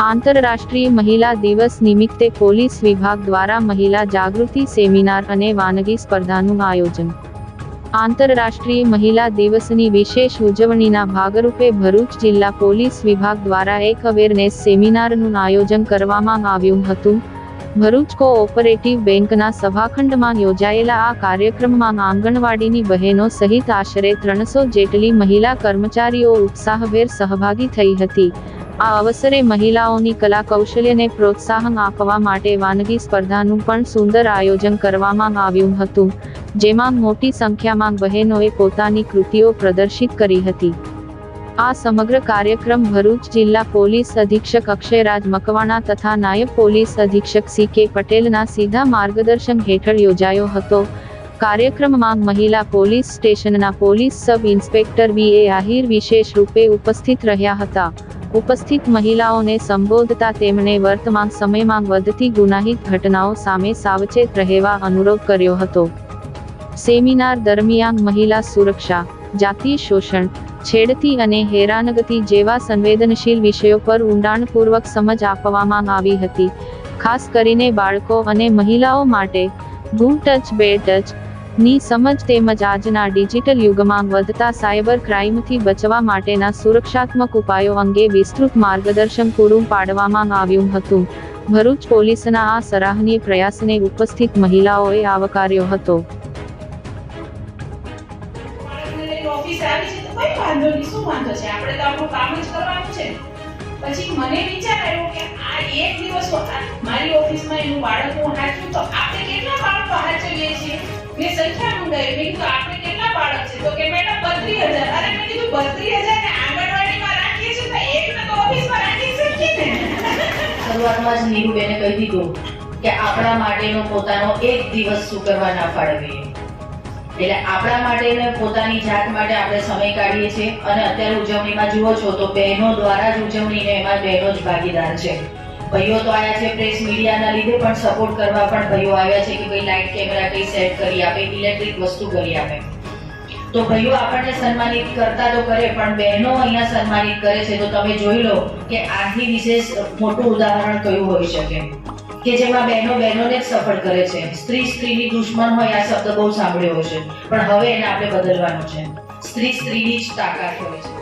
આંતરરાષ્ટ્રીય મહિલા દિવસ નિમિત્તે પોલીસ વિભાગ દ્વારા મહિલા જાગૃતિ સેમિનાર અને વાનગી સ્પર્ધાનું આયોજન। આંતરરાષ્ટ્રીય મહિલા દિવસની વિશેષ ઉજવણીના ભાગરૂપે ભરૂચ જિલ્લા પોલીસ વિભાગ દ્વારા એક અવેરનેસ સેમિનારનું આયોજન કરવામાં આવ્યું હતું। ભરૂચ કોઓપરેટિવ બેંકના સભાખંડમાં યોજાયેલા આ કાર્યક્રમમાં આંગણવાડીની બહેનો સહિત આશરે 300 જેટલી મહિલા કર્મચારીઓ ઉત્સાહભેર સહભાગી થઈ હતી। આ અવસરે મહિલાઓની કલા કૌશલ્યને પ્રોત્સાહન આપવા માટે વાનગી સ્પર્ધાનું પણ સુંદર આયોજન કરવામાં આવ્યું હતું, જેમાં મોટી સંખ્યામાં બહેનોએ પોતાની કૃતિઓ પ્રદર્શિત કરી હતી। આ સમગ્ર કાર્યક્રમ ભરૂચ જિલ્લા પોલીસ અધિક્ષક અક્ષયરાજ મકવાણા તથા નાયબ પોલીસ અધિક્ષક સી.કે. પટેલના સીધા માર્ગદર્શન હેઠળ યોજાયો હતો। કાર્યક્રમમાં મહિલા પોલીસ સ્ટેશનના પોલીસ સબ ઇન્સ્પેક્ટર વી.એ. આહિર વિશેષ રૂપે ઉપસ્થિત રહ્યા હતા। ઉપસ્થિત મહિલાઓને સંબોધતા તેમણે વર્તમાન સમયમાં વધતી ગુનાહિત ઘટનાઓ સામે સાવચેત રહેવા અનુરોધ કર્યો હતો। સેમિનાર દરમિયાન મહિલા સુરક્ષા, જાતીય શોષણ, છેડતી અને હેરાનગતિ જેવા સંવેદનશીલ વિષયો પર ઊંડાણપૂર્વક સમજ આપવામાં આવી હતી। ખાસ કરીને બાળકો અને મહિલાઓ માટે ગુડ ટચ બેડ ટચ ની સમજ તેમજ આજના ડિજિટલ યુગમાં વધતા સાયબર ક્રાઇમથી બચવા માટેના સુરક્ષાત્મક ઉપાયો અંગે વિસ્તૃત માર્ગદર્શન પૂરું પાડવામાં આવ્યું હતું। ભરૂચ પોલીસના આ સરાહનીય પ્રયાસને ઉપસ્થિત મહિલાઓએ આવકાર્યો હતો। પછી મને વિચાર આવ્યો કે આ એક દિવસ મારી ઓફિસમાં એનું બાળક હું હાચું તો આપણે કેટલા બાળકો હાચવીએ છીએ? મેં સંખ્યા મંગાવી, મેં કીધું આપણે કેટલા બાળક છે? તો કે મેડમ 32,000। અરે મેં કીધું 32,000 ને આંગણવાડીમાં રાખીએ છીએ તો એકને તો ઓફિસમાં રાખી શકીએ ને। શરૂઆતમાં જ નીરુબેને કહી દીધું કે આપણા માટેનો પોતાનો એક દિવસ શું કરવા ના ફાળવીએ, એટલે આપણા માટે પોતાની જાત માટે આપણે સમય કાઢીએ છીએ। અને અત્યારે ઉજવણીમાં જુઓ છો તો બહેનો દ્વારા જ ઉજવણીને એમાં બહેનો જ ભાગીદાર છે। ભાઈઓ તો આવ્યા છે પ્રેસ મીડિયાના લીધે, પણ સપોર્ટ કરવા પણ ભાઈઓ આવ્યા છે કે ભાઈ લાઇટ કેમેરા કઈ સેટ કરી આપે, ઇલેક્ટ્રિક વસ્તુ કરી આપે। તો ભાઈઓ આપણને સન્માનિત કરતા તો કરે, પણ બહેનો અહીંયા સન્માનિત કરે છે તો તમે જોઈ લો કે આથી વિશેષ મોટું ઉદાહરણ કયું હોઈ શકે કે જેમાં બહેનો બહેનોને જ સફળ કરે છે। સ્ત્રી સ્ત્રીની દુશ્મન હોય આ શબ્દ બહુ સાંભળ્યો હશે, પણ હવે એને આપણે બદલવાનો છે। સ્ત્રી સ્ત્રીની જ તાકાત હોય છે।